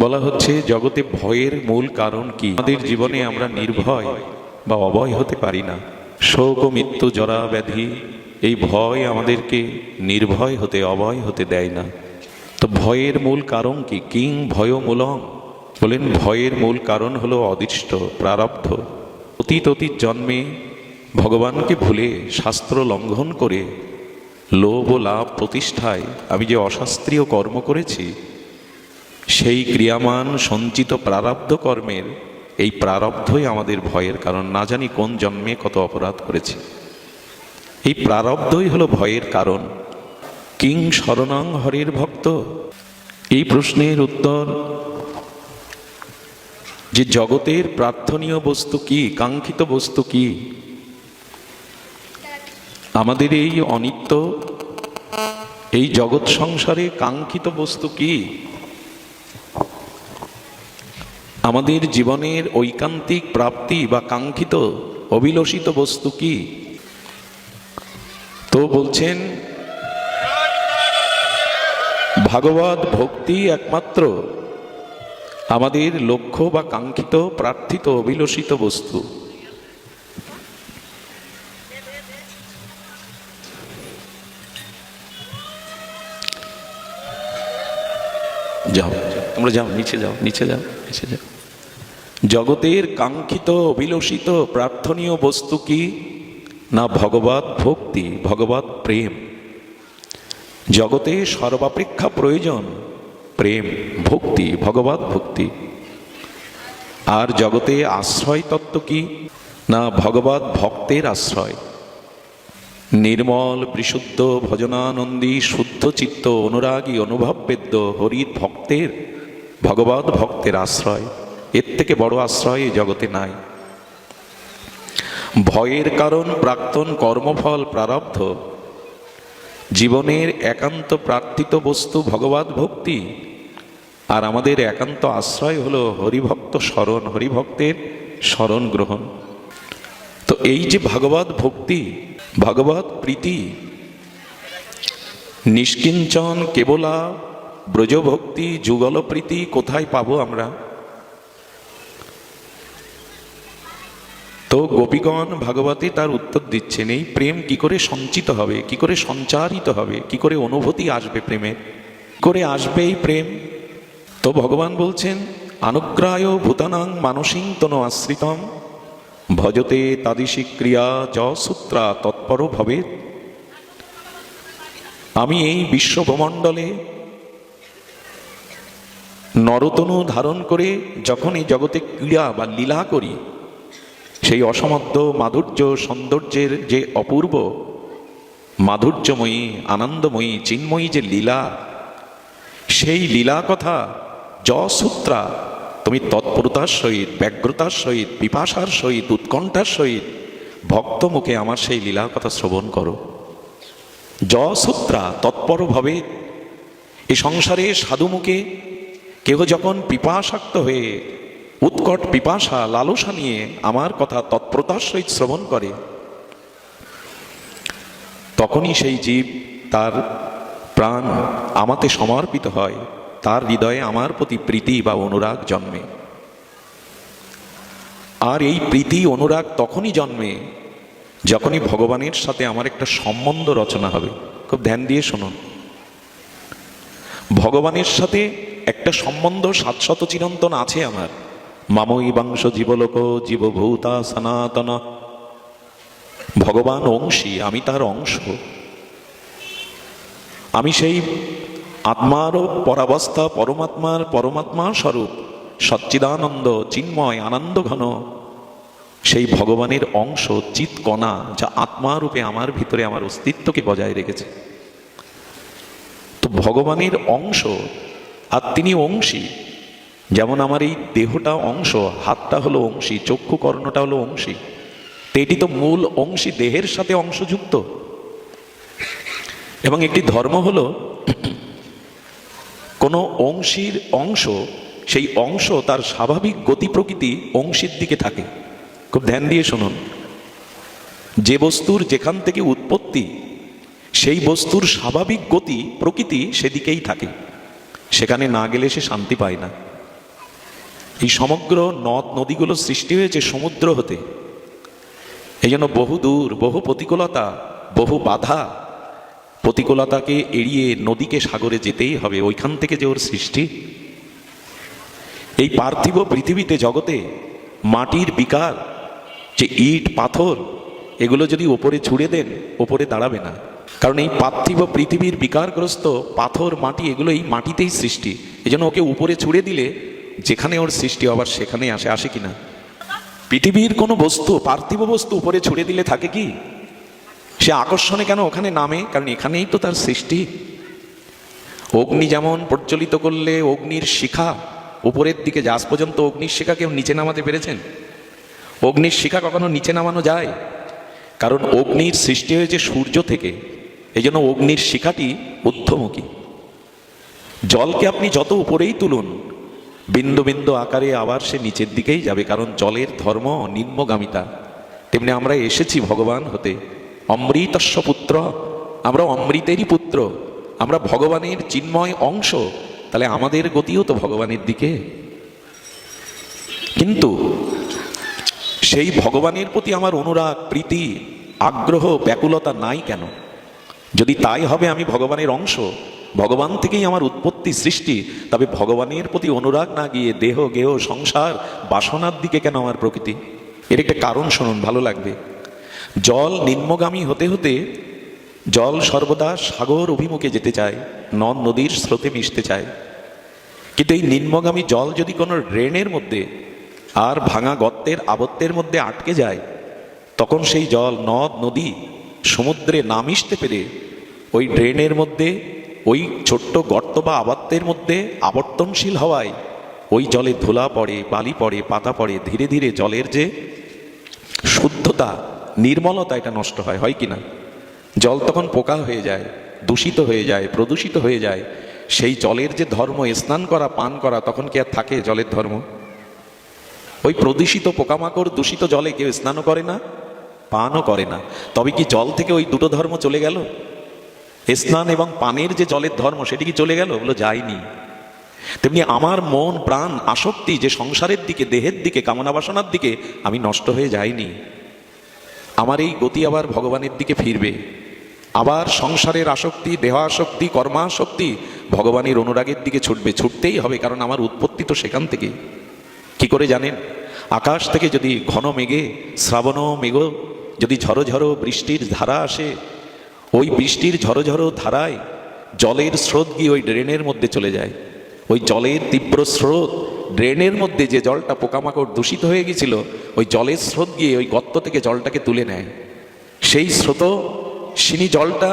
বলা হচ্ছে জগতে ভয়ের মূল কারণ কি? আমাদের জীবনে আমরা নির্ভয় বা অভয় হতে পারি না। শোক ও মৃত্যু, জরা ব্যাধি, এই ভয় আমাদেরকে নির্ভয় হতে, অভয় হতে দেয় না। তো ভয়ের মূল কারণ কি? কিং ভয় মূলং, বলেন ভয়ের মূল কারণ হলো অদৃষ্ট প্রারব্ধ। অতীত জন্মে ভগবানকে ভুলে, শাস্ত্র লঙ্ঘন করে, লোভ ও লাভ প্রতিষ্ঠায় আমি যে অশাস্ত্রীয় কর্ম করেছি, সেই ক্রিয়ামান সঞ্চিত প্রারব্ধ কর্মের এই প্রারব্ধই আমাদের ভয়ের কারণ। না জানি কোন জন্মে কত অপরাধ করেছি, এই প্রারব্ধই হলো ভয়ের কারণ। কিং শরণং হরির ভক্ত, এই প্রশ্নের উত্তর যে জগতের প্রার্থনীয় বস্তু কি, কাঙ্ক্ষিত বস্তু কি? আমাদের এই অনিত্য এই জগৎ সংসারে কাঙ্ক্ষিত বস্তু কি? আমাদের জীবনের ঐকান্তিক প্রাপ্তি বা কাঙ্ক্ষিত অভিলষিত বস্তু কি? তো বলছেন ভাগবত ভক্তি একমাত্র আমাদের লক্ষ্য বা কাঙ্ক্ষিত প্রার্থিত অভিলষিত বস্তু। যাও তোমরা যাও, নিচে যাও, নিচে যাও, নিচে যাও। জগতের কাঙ্ক্ষিত অভিলষিত প্রার্থনীয় বস্তু কি না? ভগবত ভক্তি, ভগবত প্রেম। জগতে সর্বাপেক্ষা প্রয়োজন প্রেম, ভক্তি, ভগবত ভক্তি। আর জগতে আশ্রয় তত্ত্ব কি না? ভগবত ভক্তের আশ্রয়। নির্মল বিশুদ্ধ ভজনানন্দী শুদ্ধ চিত্ত অনুরাগী অনুভববেদ্য হরির ভক্তের, ভগবত ভক্তের আশ্রয়। এর থেকে বড় আশ্রয় এই জগতে নাই। ভয়ের কারণ প্রাক্তন কর্মফল প্রারব্ধ। জীবনের একান্ত প্রার্থিত বস্তু ভগবত ভক্তি, আর আমাদের একান্ত আশ্রয় হলো হরিভক্ত স্মরণ, হরিভক্তের স্মরণ গ্রহণ। তো এই যে ভগবত ভক্তি, ভগবত প্রীতি, নিষ্কিঞ্চন কেবলা ব্রজভক্তি যুগল প্রীতি কোথায় পাবো আমরা? তো গোপীগণ ভাগবতে তার উত্তর দিচ্ছেন, এই প্রেম কি করে সঞ্চিত হবে, কি করে সঞ্চারিত হবে, কি করে অনুভূতি আসবে প্রেমের, করে আসবে এই প্রেম? তো ভগবান বলছেন অনুগ্রায় ভূতানাং মানসিং তনো আশ্রিতম ভজতে তাদিশি ক্রিয়া যসূত্রা তৎপর ভবে। আমি এই বিশ্বব্রহ্মণ্ডলে নরতনু ধারণ করে যখন এই জগতে ক্রীড়া বা লীলা করি, সেই অসমর্থ মাধুর্য সৌন্দর্যের যে অপূর্ব মাধুর্যময়ী আনন্দময়ী চিন্ময়ী যে লীলা, সেই লীলা কথা যসূত্রা তুমি তৎপরতার সহিত, ব্যগ্রতার সহিত, পিপাসার সহিত, উৎকণ্ঠার সহিত ভক্ত মুখে আমার সেই লীলা কথা শ্রবণ করো। যসূত্রা তৎপর ভাবে। এই সংসারে সাধু মুখে কেহ যখন পিপাসাক্ত হয়ে উৎকট পিপাসা লালসা নিয়ে আমার কথা তৎপরতার সহিত শ্রবণ করে, তখনই সেই জীব তার প্রাণ আমাতে সমর্পিত হয়, তার হৃদয়ে আমার প্রতি প্রীতি বা অনুরাগ জন্মে। আর এই প্রীতি অনুরাগ তখনই জন্মে যখনই ভগবানের সাথে আমার একটা সম্বন্ধ রচনা হবে। খুব ধ্যান দিয়ে শুনুন, ভগবানের সাথে একটা সম্বন্ধ শাশ্বত চিরন্তন আছে আমার। মামই বাংশ জীবলোক জীবভূতা সনাতন। ভগবান অংশী, আমি তার অংশ। আমি সেই আত্মার পরাবস্থা, পরমাত্মা স্বরূপ সচ্চিদানন্দ চিন্ময় আনন্দ ঘন সেই ভগবানের অংশ, চিৎকণা, যা আত্মারূপে আমার ভিতরে আমার অস্তিত্বকে বজায় রেখেছে। তো ভগবানের অংশ, আর তিনি অংশী। যেমন আমার এই দেহটা অংশ, হাতটা হলো অংশী, চক্ষু কর্ণটা হলো অংশী। তো এটি তো মূল অংশী, দেহের সাথে অংশযুক্ত। এবং একটি ধর্ম হলো কোনো অংশীর অংশ, সেই অংশ তার স্বাভাবিক গতি প্রকৃতি অংশীর দিকে থাকে। খুব ধ্যান দিয়ে শুনুন, যে বস্তুর যেখান থেকে উৎপত্তি, সেই বস্তুর স্বাভাবিক গতি প্রকৃতি সেদিকেই থাকে, সেখানে না গেলে সে শান্তি পায় না। এই সমগ্র নদ নদীগুলো সৃষ্টি হয়েছে সমুদ্র হতে। এই জন্য বহু দূর, বহু প্রতিকূলতা, বহু বাধা, প্রতিকূলতাকে এড়িয়ে নদীকে সাগরে যেতেই হবে, ওইখান থেকে যে ওর সৃষ্টি। এই পার্থিব পৃথিবীতে, জগতে মাটির বিকার, যে ইট পাথর, এগুলো যদি ওপরে ছুড়ে দেন, ওপরে দাঁড়াবে না। কারণ এই পার্থিব পৃথিবীর বিকারগ্রস্ত পাথর, মাটি, এগুলো এই মাটিতেই সৃষ্টি। এই জন্য ওকে উপরে ছুড়ে দিলে যেখানে ওর সৃষ্টি আবার সেখানে আসে। আসে কিনা? পৃথিবীর কোনো বস্তু, পার্থিব বস্তু উপরে ছুড়ে দিলে থাকে কি? সে আকর্ষণে কেন ওখানে নামে? কারণ এখানেই তো তার সৃষ্টি। অগ্নি যেমন প্রজ্বলিত করলে অগ্নির শিখা উপরের দিকে যায়, আজ পর্যন্ত অগ্নির শিখা কেউ নিচে নামাতে পেরেছেন? অগ্নির শিখা কখনো নিচে নামানো যায়? কারণ অগ্নির সৃষ্টি হয়েছে সূর্য থেকে, এই জন্য অগ্নির শিখাটি ঊর্ধ্বমুখী। জলকে আপনি যত উপরেই তুলুন, বিন্দু বিন্দু আকারে আবার সে নিচের দিকেই যাবে, কারণ জলের ধর্ম নিম্নগামিতা। তেমনি আমরা এসেছি ভগবান হতে, অমৃতস্য পুত্র, আমরা অমৃতেরই পুত্র, আমরা ভগবানের চিন্ময় অংশ, তাহলে আমাদের গতিও তো ভগবানের দিকে। কিন্তু সেই ভগবানের প্রতি আমার অনুরাগ, প্রীতি, আগ্রহ, ব্যাকুলতা নাই কেন? যদি তাই হবে আমি ভগবানের অংশ, ভগবান থেকেই আমার উৎপত্তি সৃষ্টি, তবে ভগবানের প্রতি অনুরাগ না গিয়ে দেহ গেহ সংসার বাসনার দিকে কেন আমার প্রকৃতি? এর একটা কারণ শুনুন, ভালো লাগবে। জল নিম্নগামী হতে হতে জল সর্বদা সাগর অভিমুখে যেতে চায়, নদ নদীর স্রোতে মিশতে চায়। কিন্তু এই নিম্নগামী জল যদি কোনো ড্রেনের মধ্যে আর ভাঙা গর্তের আবর্তের মধ্যে আটকে যায়, তখন সেই জল নদ নদী সমুদ্রে না মিশতে পেরে ওই ড্রেনের মধ্যে, ওই ছোট্ট গর্ত বা আবর্তের মধ্যে আবর্তনশীল হওয়ায় ওই জলে ধুলা পড়ে, বালি পড়ে, পাতা পড়ে, ধীরে ধীরে জলের যে শুদ্ধতা, নির্মলতা, এটা নষ্ট হয়। হয় কি না? জল তখন পোকা হয়ে যায়, দূষিত হয়ে যায়, প্রদূষিত হয়ে যায়। সেই জলের যে ধর্ম, স্নান করা, পান করা, তখন কি আর থাকে জলের ধর্ম? ওই প্রদূষিত পোকামাকড় দূষিত জলে কেউ স্নানও করে না, পানও করে না। তবে কি জল থেকে ওই দুটো ধর্ম চলে গেল? স্নান এবং পানের যে জলের ধর্ম, সেটি কি চলে গেল? ওগুলো যায়নি। তেমনি আমার মন প্রাণ আসক্তি যে সংসারের দিকে, দেহের দিকে, কামনা বাসনার দিকে, আমি নষ্ট হয়ে যাইনি। আমার এই গতি আবার ভগবানের দিকে ফিরবে। আবার সংসারের আসক্তি, দেহ আসক্তি, কর্মাসক্তি ভগবানের অনুরাগের দিকে ছুটবে। ছুটতেই হবে, কারণ আমার উৎপত্তি তো সেখান থেকে। কি করে জানেন? আকাশ থেকে যদি ঘন মেঘে, শ্রাবণ মেঘ যদি ঝড়ো ঝড়ো বৃষ্টির ধারা আসে, ওই বৃষ্টির ঝড়ো ঝড়ো ধারায় জলের স্রোত গিয়ে ওই ড্রেনের মধ্যে চলে যায়। ওই জলের তীব্র স্রোত, ড্রেনের মধ্যে যে জলটা পোকামাকড় দূষিত হয়ে গেছিল, ওই জলের স্রোত গিয়ে ওই গর্ত থেকে জলটাকে তুলে নেয়। সেই স্রোত সিনি জলটা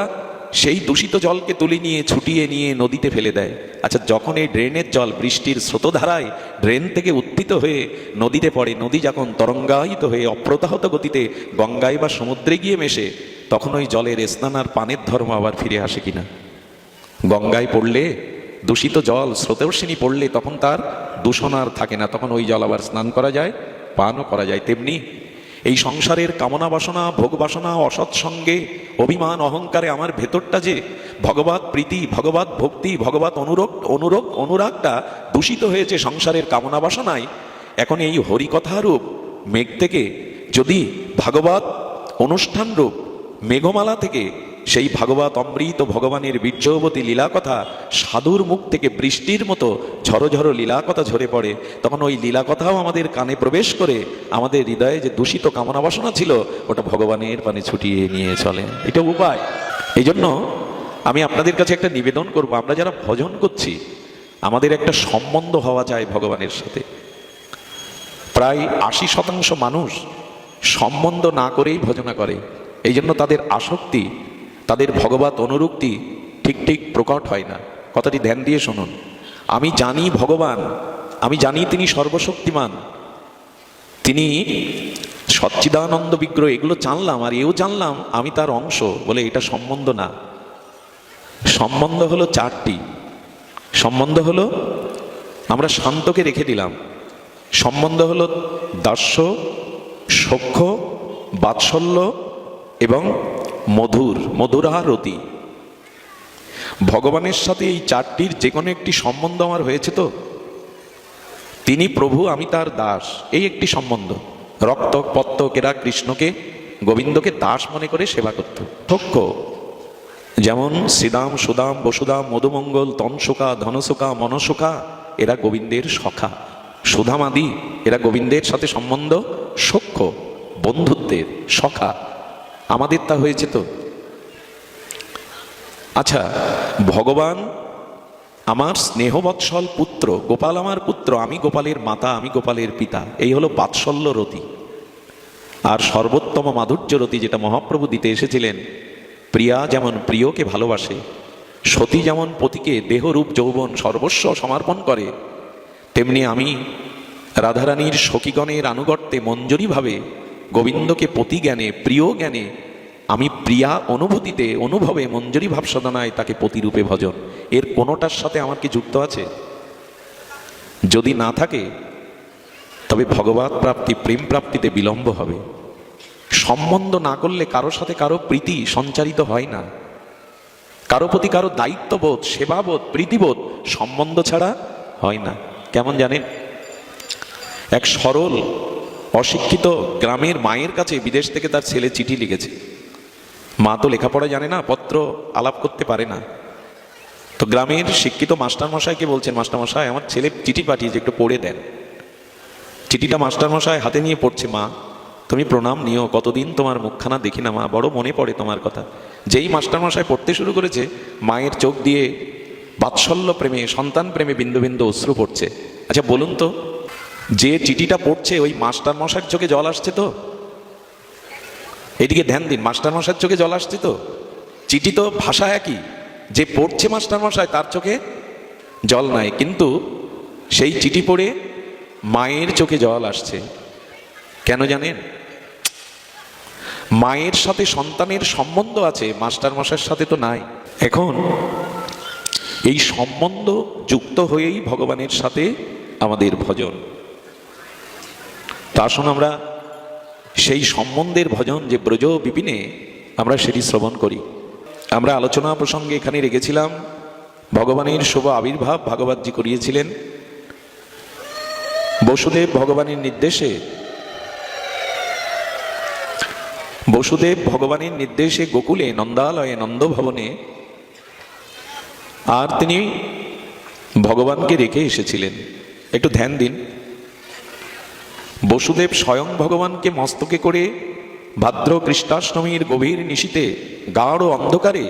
সেই দূষিত জলকে তুলে নিয়ে ছুটিয়ে নিয়ে নদীতে ফেলে দেয়। আচ্ছা, যখন এই ড্রেনের জল বৃষ্টির স্রোতধারায় ড্রেন থেকে উত্থিত হয়ে নদীতে পড়ে, নদী যখন তরঙ্গায়িত হয়ে অপ্রতাহত গতিতে গঙ্গায় বা সমুদ্রে গিয়ে মেশে, তখন ওই জলের স্নান আর পানের ধর্ম আবার ফিরে আসে কিনা? গঙ্গায় পড়লে দূষিত জল, স্রোতর্ষিনী পড়লে তখন তার দূষণ আর থাকে না, তখন ওই জল আবার স্নান করা যায়, পানও করা যায়। তেমনি এই সংসারের কামনা বাসনা, ভোগ বাসনা, অসৎসঙ্গে, অভিমান, অহংকারে আমার ভেতরটা যে ভগবত প্রীতি, ভগবত ভক্তি, ভগবত অনুরাগটা দূষিত হয়েছে সংসারের কামনা বাসনায়। এখন এই হরিকথা রূপ মেঘ থেকে যদি ভাগবত অনুষ্ঠান রূপ মেঘমালা থেকে সেই ভাগবত অমৃত ভগবানের বীর্যবতী লীলা কথা সাধুর মুখ থেকে বৃষ্টির মতো ঝড়ো ঝড়ো লীলা কথা ঝরে পড়ে, তখন ওই লীলা কথাও আমাদের কানে প্রবেশ করে আমাদের হৃদয়ে যে দূষিত কামনা বাসনা ছিল, ওটা ভগবানের পানে ছুটিয়ে নিয়ে চলে। এটা উপায়। এই জন্য আমি আপনাদের কাছে একটা নিবেদন করব, আমরা যারা ভজন করছি, আমাদের একটা সম্বন্ধ হওয়া চাই ভগবানের সাথে। প্রায় 80% মানুষ সম্বন্ধ না করেই ভজনা করে। এই জন্য তাদের আসক্তি, তাদের ভগবত অনুরক্তি ঠিক ঠিক প্রকট হয় না। কথাটি ধ্যান দিয়ে শুনুন। আমি জানি ভগবান, আমি জানি তিনি সর্বশক্তিমান, তিনি সচ্চিদানন্দ বিগ্রহ, এগুলো জানলাম, আর এও জানলাম আমি তার অংশ, বলে এটা সম্বন্ধ না। সম্বন্ধ হলো চারটি। সম্বন্ধ হলো, আমরা শান্তকে রেখে দিলাম, সম্বন্ধ হলো দাস্য, সখ্য, বাৎসল্য এবং মধুরারতি। ভগবানের সাথে এই চারটির যে কোনো একটি সম্বন্ধ আমার হয়েছে তো? তিনি প্রভু, আমি তার দাস, এই একটি সম্বন্ধ। রক্ত পত্তকেরা কৃষ্ণকে, গোবিন্দকে দাস মনে করে সেবা করত। সখ্য যেমন শ্রীদাম, সুদাম, বসুদাম, মধুমঙ্গল, তনসুকা, ধনসুকা, মনসুকা, এরা গোবিন্দের সখা। সুধামাদি এরা গোবিন্দের সাথে সম্বন্ধ সখ্য, বন্ধুত্বের, সখা। আমাদের তা হয়েছে তো? আচ্ছা, ভগবান আমার স্নেহবৎসল পুত্র, গোপাল আমার পুত্র, আমি গোপালের মাতা, আমি গোপালের পিতা, এই হলো বাৎসল্য রতি। আর সর্বোত্তম মাধুর্য রতি যেটা মহাপ্রভু দিতে এসেছিলেন, প্রিয়া যেমন প্রিয়কে ভালোবাসে, সতী যেমন পতিকে দেহরূপ যৌবন সর্বস্ব সমর্পণ করে, তেমনি আমি রাধারানীর সখীগণের আনুগত্যে মঞ্জুরিভাবে গোবিন্দকে পতি জ্ঞানে, প্রিয় জ্ঞানে, আমি প্রিয়া অনুভূতিতে, অনুভবে, মঞ্জুরি ভাব সাধনায় তাকে পতিরূপে ভজন। এর কোনোটার সাথে আমার কি যুক্ত আছে? যদি না থাকে তবে ভগবৎ প্রাপ্তি, প্রেম প্রাপ্তিতে বিলম্ব হবে। সম্বন্ধ না করলে কারোর সাথে কারো প্রীতি সঞ্চারিত হয় না। কারো প্রতি কারো দায়িত্ববোধ, সেবাবোধ, প্রীতিবোধ সম্বন্ধ ছাড়া হয় না। কেমন জানেন? এক সরল অশিক্ষিত গ্রামের মায়ের কাছে বিদেশ থেকে তার ছেলে চিঠি লিখেছে। মা তো লেখাপড়া জানে না, পত্র আলাপ করতে পারে না। তো গ্রামের শিক্ষিত মাস্টারমশাইকে বলছেন, মাস্টারমশাই আমার ছেলে চিঠি পাঠিয়েছে, একটু পড়ে দেন। চিঠিটা মাস্টারমশাই হাতে নিয়ে পড়ছে, মা তুমি প্রণাম নিও, কতদিন তোমার মুখখানা দেখি না মা, বড় মনে পড়ে তোমার কথা। যেই মাস্টারমশাই পড়তে শুরু করেছে, মায়ের চোখ দিয়ে বাৎসল্য প্রেমে, সন্তান প্রেমে বিন্দু বিন্দু অশ্রু পড়ছে। আচ্ছা বলুন তো, যে চিঠিটা পড়ছে ওই মাস্টারমশাইয়ের চোখে জল আসছে তো? এদিকে ধ্যান দিন, মাস্টারমশাইয়ের চোখে জল আসছে তো? চিঠি তো ভাষা একই, যে পড়ছে মাস্টারমশাই তার চোখে জল নাই, কিন্তু সেই চিঠি পড়ে মায়ের চোখে জল আসছে। কেন জানেন? মায়ের সাথে সন্তানের সম্বন্ধ আছে, মাস্টারমশাইয়ের সাথে তো নাই। এখন এই সম্বন্ধ যুক্ত হয়েই ভগবানের সাথে আমাদের ভজন। তা আসুন আমরা সেই সম্বন্ধের ভজন, যে ব্রজ বিপিনে, আমরা সেটি শ্রবণ করি। আমরা আলোচনা প্রসঙ্গে এখানে রেখেছিলাম, ভগবানের শুভ আবির্ভাব ভাগবতজি করিয়েছিলেন। বসুদেব ভগবানের নির্দেশে, বসুদেব ভগবানের নির্দেশে গোকুলে, নন্দালয়ে, নন্দভবনে আর তিনি ভগবানকে রেখে এসেছিলেন। একটু ধ্যান দিন, বসুদেব স্বয়ং ভগবানকে মস্তকে করে ভাদ্র কৃষ্ণাষ্টমীর গভীর নিশীতে, গাঢ় অন্ধকারে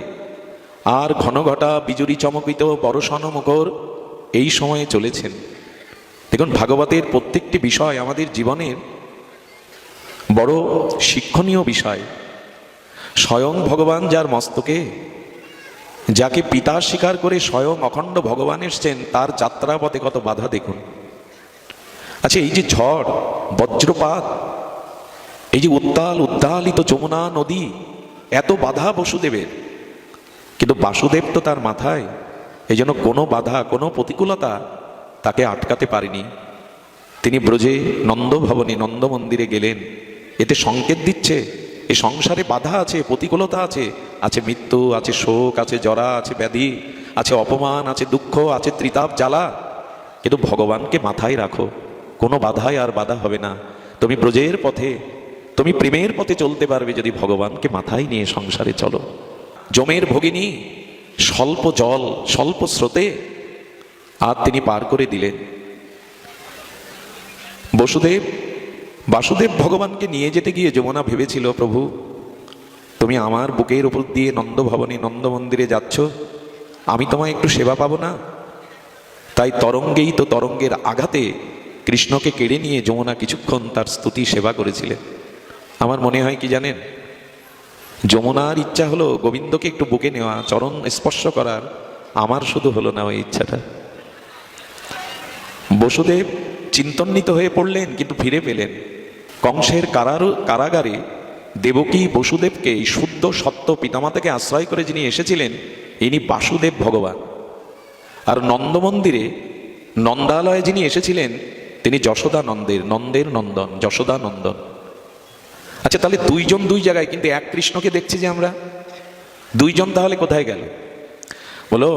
আর ঘনঘটা বিজুরি চমকিত বর্ষণ মুখর এই সময়ে চলেছেন। দেখুন, ভাগবতের প্রত্যেকটি বিষয় আমাদের জীবনের বড় শিক্ষণীয় বিষয়। স্বয়ং ভগবান যার মস্তকে, যাকে পিতা স্বীকার করে স্বয়ং অখণ্ড ভগবান এসছেন, তার যাত্রাপথে কত বাধা দেখুন। আচ্ছা, এই যে ঝড়, বজ্রপাত, এই যে উত্তাল উদ্দালিত যমুনা নদী, এত বাধা বসুদেবের, কিন্তু বাসুদেব তো তার মাথায়, এই জন্য কোনো বাধা, কোনো প্রতিকূলতা তাকে আটকাতে পারেনি। তিনি ব্রজে নন্দভবনে, নন্দ মন্দিরে গেলেন। এতে সংকেত দিচ্ছে এই সংসারে বাধা আছে, প্রতিকূলতা আছে, আছে মৃত্যু, আছে শোক, আছে জরা, আছে ব্যাধি, আছে অপমান, আছে দুঃখ, আছে ত্রিতাপ জ্বালা, কিন্তু ভগবানকে মাথায় রাখো, কোনো বাধায় আর বাধা হবে না। তুমি ব্রজের পথে, তুমি প্রেমের পথে চলতে পারবে যদি ভগবানকে মাথায় নিয়ে সংসারে চলো। যমের ভগিনী স্বল্প জল, স্বল্প স্রোতে আর তিনি পার করে দিলেন। বাসুদেব ভগবানকে নিয়ে যেতে গিয়ে যমুনা ভেবেছিল, প্রভু তুমি আমার বুকের উপর দিয়ে নন্দভবনে, নন্দ মন্দিরে যাচ্ছ, আমি তোমায় একটু সেবা পাবো না? তাই তরঙ্গেই তো, তরঙ্গের আঘাতে কৃষ্ণকে কেড়ে নিয়ে যমুনা কিছুক্ষণ তার স্তুতি সেবা করেছিলেন। আমার মনে হয় কি জানেন, যমুনার ইচ্ছা হলো গোবিন্দকে একটু বুকে নেওয়া, চরণ স্পর্শ করার, আমার শুধু হলো না ওই ইচ্ছাটা। বসুদেব চিন্তন্বিত হয়ে পড়লেন, কিন্তু ফিরে পেলেন। কংসের কারাগারে দেবকী বসুদেবকে, এই শুদ্ধ সত্য পিতামাতাকে আশ্রয় করে যিনি এসেছিলেন, ইনি বাসুদেব ভগবান। আর নন্দ মন্দিরে, নন্দালয়ে যিনি এসেছিলেন, তিনি যশোদা নন্দের, নন্দের নন্দন, যশোদা নন্দন। আচ্ছা, তাহলে দুইজন দুই জায়গায়, কিন্তু এক কৃষ্ণকে দেখছি যে আমরা। দুইজন তাহলে কোথায় গেল? বলো,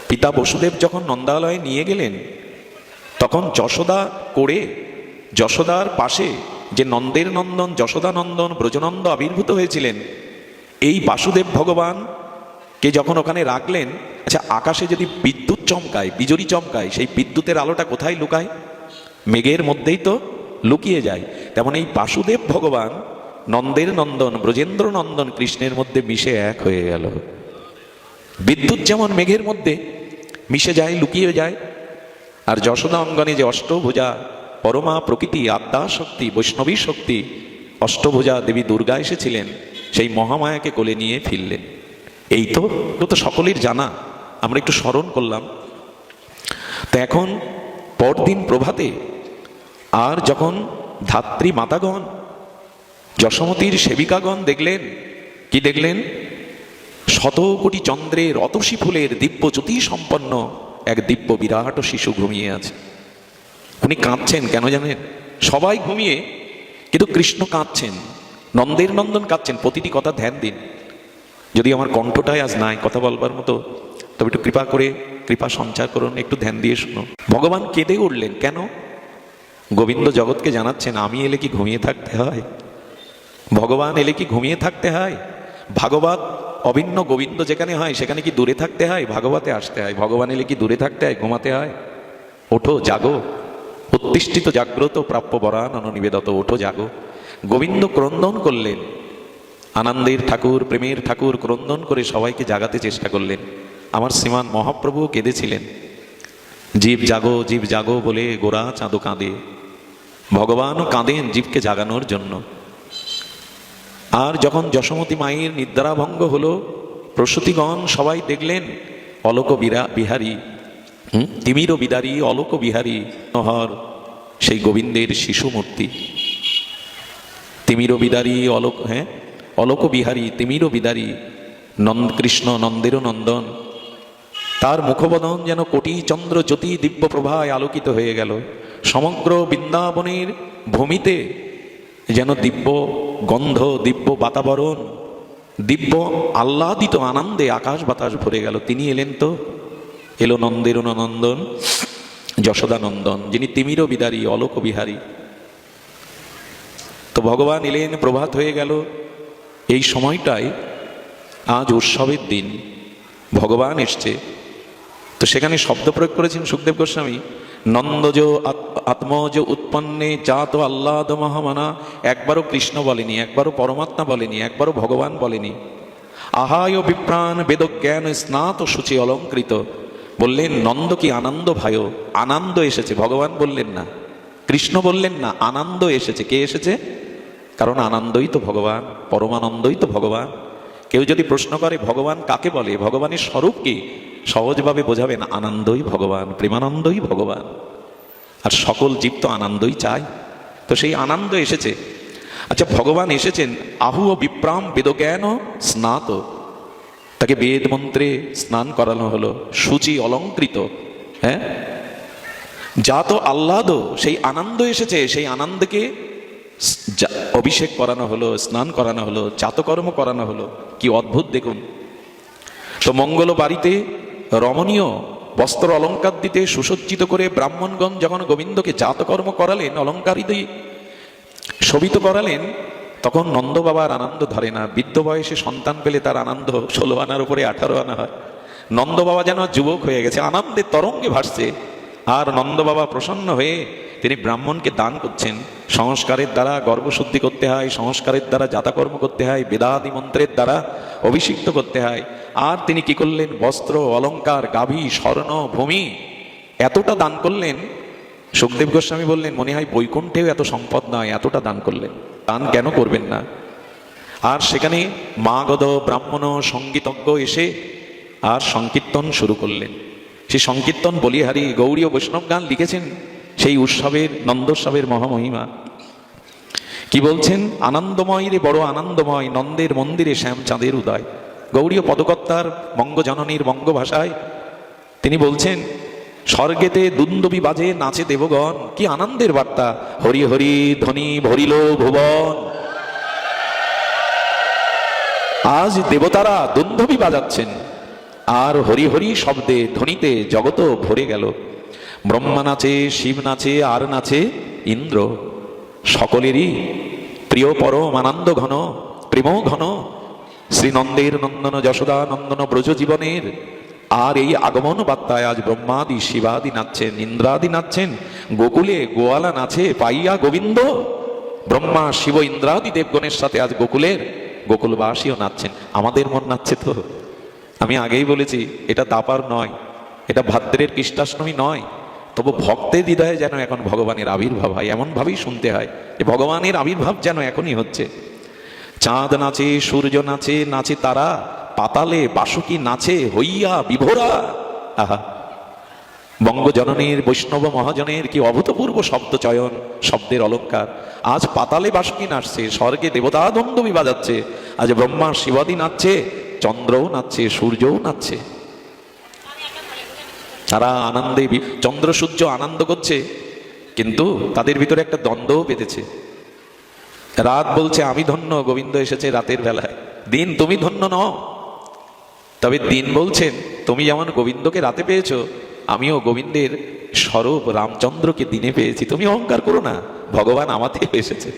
পিতা বসুদেব যখন নন্দালয়ে নিয়ে গেলেন, তখন যশোদা করে যশোদার পাশে যে নন্দের নন্দন যশোদানন্দন ব্রজনন্দ আবির্ভূত হয়েছিলেন, এই বাসুদেব ভগবান কে যখন ওখানে রাখলেন, আচ্ছা আকাশে যদি বিদ্যুৎ চমকায়, বিজুরি চমকায়, সেই বিদ্যুতের আলোটা কোথায় লুকায়? মেঘের মধ্যেই তো লুকিয়ে যায়। তেমন এই বাসুদেব ভগবান নন্দের নন্দন ব্রজেন্দ্র নন্দন কৃষ্ণের মধ্যে মিশে এক হয়ে গেল। বিদ্যুৎ যেমন মেঘের মধ্যে মিশে যায়, লুকিয়ে যায়, আর যশোদা অঙ্গনে যে অষ্টভুজা পরমা প্রকৃতি আদ্যা শক্তি বৈষ্ণবী শক্তি অষ্টভুজা দেবী দুর্গা এসেছিলেন, সেই মহামায়াকে কোলে নিয়ে ফিরলেন। এই তো তো সকলের জানা, আমরা একটু স্মরণ করলাম। তো এখন পরদিন প্রভাতে আর যখন ধাত্রী মাতাগণ যশোমতীর সেবিকাগণ দেখলেন, কি দেখলেন? শত কোটি চন্দ্রের অতসী ফুলের দিব্য জ্যোতি সম্পন্ন এক দিব্য বিরাট শিশু ঘুমিয়ে আছে। উনি কাঁদছেন কেন জানেন? সবাই ঘুমিয়ে, কিন্তু কৃষ্ণ কাঁদছেন, নন্দের নন্দন কাঁদছেন। প্রতিটি কথা ধ্যান দিন। যদি আমার কণ্ঠটায় আজ নাই কথা বলবার মতো, তবে একটু কৃপা করে কৃপা সঞ্চার করুন, একটু ধ্যান দিয়ে শুনো। ভগবান কেঁদে উঠলেন কেন? গোবিন্দ জগৎকে জানাচ্ছেন, আমি এলে কি ঘুমিয়ে থাকতে হয়? ভগবান এলে কি ঘুমিয়ে থাকতে হয়? ভাগবত অভিন্ন গোবিন্দ যেখানে হয় সেখানে কি দূরে থাকতে হয়? ভাগবতে আসতে হয়। ভগবান এলে কি দূরে থাকতে হয়, ঘুমাতে হয়? ওঠো জাগো, উত্তিষ্ঠিত জাগ্রত প্রাপ্য বরান অননিবেদত, ওঠো জাগো। গোবিন্দ ক্রন্দন করলেন, আনন্দের ঠাকুর প্রেমের ঠাকুর ক্রন্দন করে সবাইকে জাগাতে চেষ্টা করলেন। আমার শ্রীমান মহাপ্রভু কেঁদেছিলেন, জীব জাগো বলে গোরা চাঁদো কাঁদে। ভগবানও কাঁদেন জীবকে জাগানোর জন্য। আর যখন যশোমতী মায়ের নিদ্রাভঙ্গ হলো, প্রসূতিগণ সবাই দেখলেন অলোক বিহারী তিমির বিদারী অলোক বিহারী নহর সেই গোবিন্দের শিশু মূর্তি। তিমির বিদারী অলোক, অলোক বিহারী তিমির বিদারী কৃষ্ণ নন্দেরও নন্দন। তার মুখবদন যেন কোটি চন্দ্র জ্যোতি দিব্য প্রভায় আলোকিত হয়ে গেল। সমগ্র বৃন্দাবনের ভূমিতে যেন দিব্য গন্ধ, দিব্য বাতাবরণ, দিব্য আহ্লাদিত আনন্দে আকাশ বাতাস ভরে গেল। তিনি এলেন, তো এলো নন্দের নন্দন যশোদানন্দন, যিনি তিমির বিদারী অলোক বিহারী। তো ভগবান এলেন, প্রভাত হয়ে গেল। এই সময়টায় আজ উৎসবের দিন, ভগবান এসছে। তো সেখানে শব্দ প্রয়োগ করেছেন সুখদেব গোস্বামী, নন্দজ আত্মজ উৎপন্নে জাত আহ্লাদ মহামানা। একবারও কৃষ্ণ বলেনি, একবারও পরমাত্মা বলেনি, একবারও ভগবান বলেনি। আহায় বিপ্রাণ বেদজ্ঞান স্নাত সূচি অলঙ্কৃত। বললেন নন্দ কি আনন্দ ভায়, আনন্দ এসেছে। ভগবান বললেন না, কৃষ্ণ বললেন না, আনন্দ এসেছে। কে এসেছে? কারণ আনন্দই তো ভগবান, পরমানন্দই তো ভগবান। কেউ যদি প্রশ্ন করে ভগবান কাকে বলে, ভগবানের স্বরূপ কি, সহজভাবে বোঝাবেন আনন্দই ভগবান, প্রেমানন্দই ভগবান। আর সকল জীব তো আনন্দই চায়, তো সেই আনন্দ এসেছে। আচ্ছা, ভগবান এসেছেন, আহু ও বিপ্রাম বেদজ্ঞান স্নাত, তাকে বেদ মন্ত্রে স্নান করানো হলো, সূচি অলঙ্কৃত, জাত আহ্লাদ, সেই আনন্দ এসেছে। সেই আনন্দকে অভিষেক করানো হলো, স্নান করানো হলো, জাতকর্ম করানো হলো। কি অদ্ভুত দেখুন। তো মঙ্গল বাড়িতে রমণীয় বস্ত্র অলঙ্কার দিতে সুসজ্জিত করে ব্রাহ্মণগণ যখন গোবিন্দকে জাতকর্ম করালেন, অলঙ্কার দিয়ে শোভিত করালেন, তখন নন্দ বাবার আনন্দ ধরে না। বৃদ্ধ বয়সে সন্তান পেলে তার আনন্দ 16 আনার উপরে 18 আনা হয়। নন্দ বাবা যেন যুবক হয়ে গেছে, আনন্দের তরঙ্গে ভাসছে। আর নন্দ বাবা প্রসন্ন হয়ে তিনি ব্রাহ্মণকে দান করছেন। সংস্কারের দ্বারা গর্ভশুদ্ধি করতে হয়, সংস্কারের দ্বারা জাতকর্ম করতে হয়, বেদাদি মন্ত্রের দ্বারা অভিষিক্ত করতে হয়। আর তিনি কি করলেন? বস্ত্র অলঙ্কার গাভী স্বর্ণ ভূমি এতটা দান করলেন। সুখদেব গোস্বামী বললেন, মনে হয় বৈকুণ্ঠেও এত সম্পদ নয়, এতটা দান করলেন। দান কেন করবেন না? আর সেখানে মাগধ ব্রাহ্মণ সঙ্গীতজ্ঞ এসে আর সংকীর্তন শুরু করলেন। সেই সংকীর্তন বলিহারি গৌড়ীয় বৈষ্ণব গান লিখেছেন সেই উৎসবের, নন্দোৎসবের মহামহিমা। কি বলছেন? আনন্দময় রে বড় আনন্দময়, নন্দের মন্দিরে শ্যাম চাঁদের উদয়। গৌড়ীয় পদকর্তার বঙ্গজননীর বঙ্গভাষায় তিনি বলছেন, স্বর্গেতে দুন্দুবি বাজে নাচে দেবগণ, কি আনন্দের বার্তা। হরি হরি ধ্বনি ভরিল ভুবন। আজ দেবতারা দুন্দুবি বাজাচ্ছেন, আর হরি হরি শব্দে ধ্বনিতে জগৎ ভরে গেল। ব্রহ্মা নাচে, শিব নাচে, আর নাচে ইন্দ্র। সকলেরই প্রিয় পরম আনন্দ ঘন, প্রেম ঘন শ্রীনন্দের নন্দন যশোদা নন্দন ব্রজ জীবনের। আর এই আগমন বার্তায় আজ ব্রহ্মাদি শিবাদি নাচছেন, ইন্দ্রাদি নাচছেন, গোকুলে গোয়ালা নাচে পাইয়া গোবিন্দ। ব্রহ্মা শিব ইন্দ্রাদি দেবগণের সাথে আজ গোকুলবাসীও নাচছেন। আমাদের মন নাচছে তো? আমি আগেই বলেছি, এটা দাপার নয়, এটা ভাদ্রের কৃষ্ণাষ্টমী নয়, তবু ভক্তের হৃদয়ে যেন এখন ভগবানের আবির্ভাব হয়, এমন ভাবেই শুনতে হয় যে ভগবানের আবির্ভাব যেন এখনই হচ্ছে। চাঁদ নাচে, সূর্য নাচে, নাচে তারা, পাতালে বাসুকি নাচে হইয়া বিভোরা। আহা, বঙ্গজননীর বৈষ্ণব মহাজনের কি অভূতপূর্ব শব্দ চয়ন, শব্দের অলঙ্কার। আজ পাতালে বাসুকি নাচছে, স্বর্গে দেবতা দণ্ডবি বাজাচ্ছে, আজ ব্রহ্মা শিবাদি নাচছে, চন্দ্রও নাচছে, সূর্যও নাচছে। তারা আনন্দে, চন্দ্র সূর্য আনন্দ করছে, কিন্তু তাদের ভিতরে একটা দ্বন্দ্বও বেঁধেছে। রাত বলছে আমি ধন্য, গোবিন্দ এসেছে রাতের বেলায়। দিন তুমি ধন্য নও, তবে দিন বলছেন তুমি যেমন গোবিন্দকে রাতে পেয়েছো, আমিও গোবিন্দের স্বরূপ রামচন্দ্রকে দিনে পেয়েছি, তুমি অহংকার করো না, ভগবান আমাতেও এসেছে।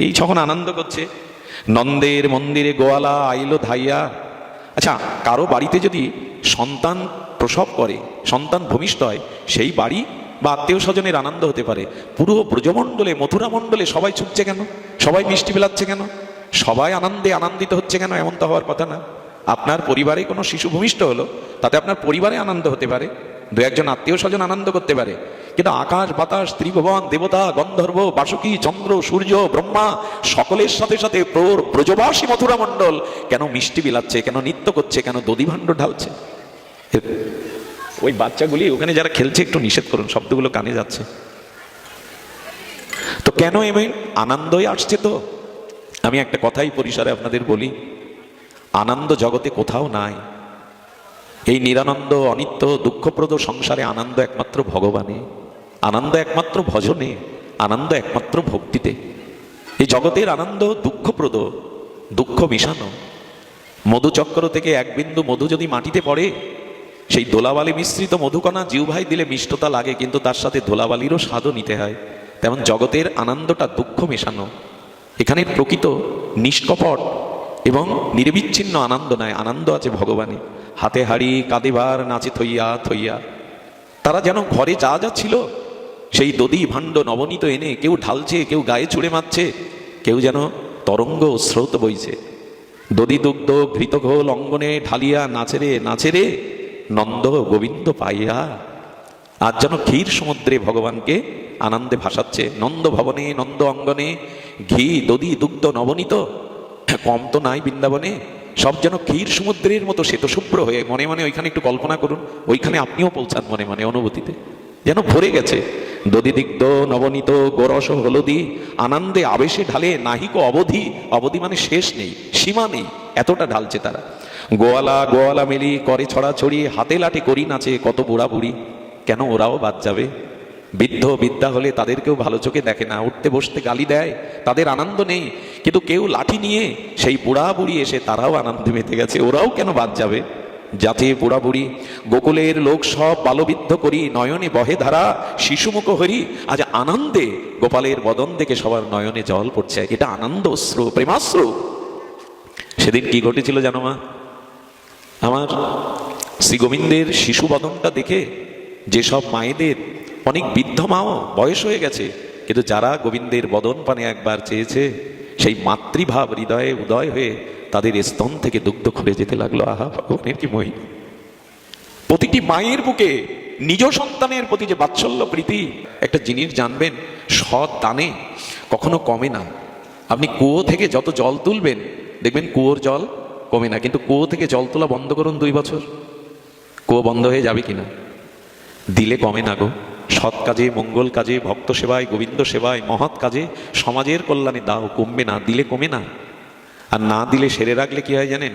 এই যখন আনন্দ করছে, নন্দের মন্দিরে গোয়ালা আইলো ধাইয়া। আচ্ছা, কারো বাড়িতে যদি সন্তান প্রসব করে, সন্তান ভূমিষ্ঠ হয়, সেই বাড়ি বা আত্মীয় স্বজনের আনন্দ হতে পারে। পুরো ব্রজমণ্ডলে, মথুরা মণ্ডলে সবাই ছুটছে কেন? সবাই মিষ্টি বিলাচ্ছে কেন? সবাই আনন্দে আনন্দিত হচ্ছে কেন? এমন তো হওয়ার কথা না। আপনার পরিবারে কোনো শিশু ভূমিষ্ঠ হলো, তাতে আপনার পরিবারে আনন্দ হতে পারে, দু একজন আত্মীয় স্বজন আনন্দ করতে পারে, কিন্তু আকাশ বাতাস, ত্রিভুবন, দেবতা, গন্ধর্ব, বাসুকি, চন্দ্র, সূর্য, ব্রহ্মা সকলের সাথে সাথে ব্রজবাসী মথুরা মণ্ডল কেন মিষ্টি বিলাচ্ছে, কেন নৃত্য করছে, কেন দধিভাণ্ড ঢালছে? ওই বাচ্চাগুলি ওখানে যারা খেলছে একটু নিষেধ করুন, শব্দগুলো কানে যাচ্ছে তো। কেন এমন আনন্দই আসছে? তো আমি একটা কথাই পরিসরে আপনাদের বলি, আনন্দ জগতে কোথাও নাই। এই নিরানন্দ, অনিত্য, দুঃখপ্রদ সংসারে আনন্দ একমাত্র ভগবানে, আনন্দ একমাত্র ভজনে, আনন্দ একমাত্র ভক্তিতে। এই জগতের আনন্দ দুঃখপ্রদ, দুঃখ মিশানো। মধুচক্র থেকে এক বিন্দু মধু যদি মাটিতে পড়ে, সেই ধুলাবালি মিশ্রিত মধুকণা জিহ্বায় দিলে মিষ্টতা লাগে, কিন্তু তার সাথে ধুলাবালিরও স্বাদও নিতে হয়। তেমন জগতের আনন্দটা দুঃখ মেশানো। এখানে প্রকৃত নিষ্কপট এবং নির্বিচ্ছিন্ন আনন্দ নয়, আনন্দ আছে ভগবানে। হাতে হাড়ি কাঁধে ভার নাচে থইয়া থইয়া। তারা যেন ঘরে যা যা ছিল সেই দধি ভাণ্ড নবনীত এনে কেউ ঢালছে, কেউ গায়ে ছুঁড়ে মারছে, কেউ যেন তরঙ্গ স্রোত বইছে। দধি দুগ্ধ ঘৃত ঘোল অঙ্গনে ঢালিয়া নাচেরে নাচেরে নন্দ গোবিন্দ পাইয়া। আজ যেন ক্ষীর সমুদ্রে ভগবানকে আনন্দে ভাসাচ্ছে। নন্দ ভবনে, নন্দ অঙ্গনে ঘি দধি দুগ্ধ নবনীত, কম তো নাই বৃন্দাবনে। সব যেন ক্ষীর সমুদ্রের মতো শ্বেতশুভ্র হয়ে, মনে মনে ওইখানে একটু কল্পনা করুন, ওইখানে আপনিও পৌঁছান মনে মনে অনুভূতিতে, যেন ভরে গেছে। দধিদিগ্ধ নবনীত গোরস হলদি আনন্দে আবেশে ঢালে নাহিক অবধি। অবধি মানে শেষ নেই, সীমা নেই, এতটা ঢালছে তারা। গোয়ালা গোয়ালা মিলি করে ছড়াছড়ি, হাতে লাঠি করি নাচে কত বুড়া বুড়ি। কেন ওরাও বাদ যাবে? বৃদ্ধ বিদ্যা হলে তাদেরকেও ভালো চোখে দেখে না, উঠতে বসতে গালি দেয়, তাদের আনন্দ নেই। কিন্তু কেউ লাঠি নিয়ে সেই বুড়া বুড়ি এসে তারাও আনন্দে মেতে গেছে, ওরাও কেন বাদ যাবে? যাতে বুড়া বুড়ি গোকুলের লোক সব বালবিদ্ধ করি, নয়নে বহে ধারা শিশুমুখ হরি। আজ আনন্দে গোপালের বদন দেখে সবার নয়নে জল পড়ছে, এটা আনন্দ অশ্রু, প্রেমাশ্রু। সেদিন কি ঘটেছিল জানো মা? আমার শ্রী গোবিন্দের শিশু বদনটা দেখে যেসব মায়েদের, অনেক বৃদ্ধ মাও বয়স হয়ে গেছে, কিন্তু যারা গোবিন্দের বদন পানে একবার চেয়েছে, সেই মাতৃভাব হৃদয়ে উদয় হয়ে তাদের স্তন থেকে দুগ্ধ খুঁড়ে যেতে লাগলো। আহা, ভগবানের কি মহিমা! প্রতিটি মায়ের বুকে নিজ সন্তানের প্রতি যে বাৎসল্য প্রীতি, একটা জিনিস জানবেন, সৎ দানে কখনো কমে না। আপনি কুয়ো থেকে যত জল তুলবেন দেখবেন কুয়োর জল কমে না, কিন্তু কুয়ো থেকে জল তোলা বন্ধ করুন 2 বছর, কুয়ো বন্ধ হয়ে যাবে কিনা? দিলে কমে না গো। সৎ কাজে, মঙ্গল কাজে, ভক্ত সেবায়, গোবিন্দ সেবায়, মহৎ কাজে, সমাজের কল্যাণে দাও, কমবে না, দিলে কমে না। আর না দিলে সেরে রাখলে কি হয় জানেন?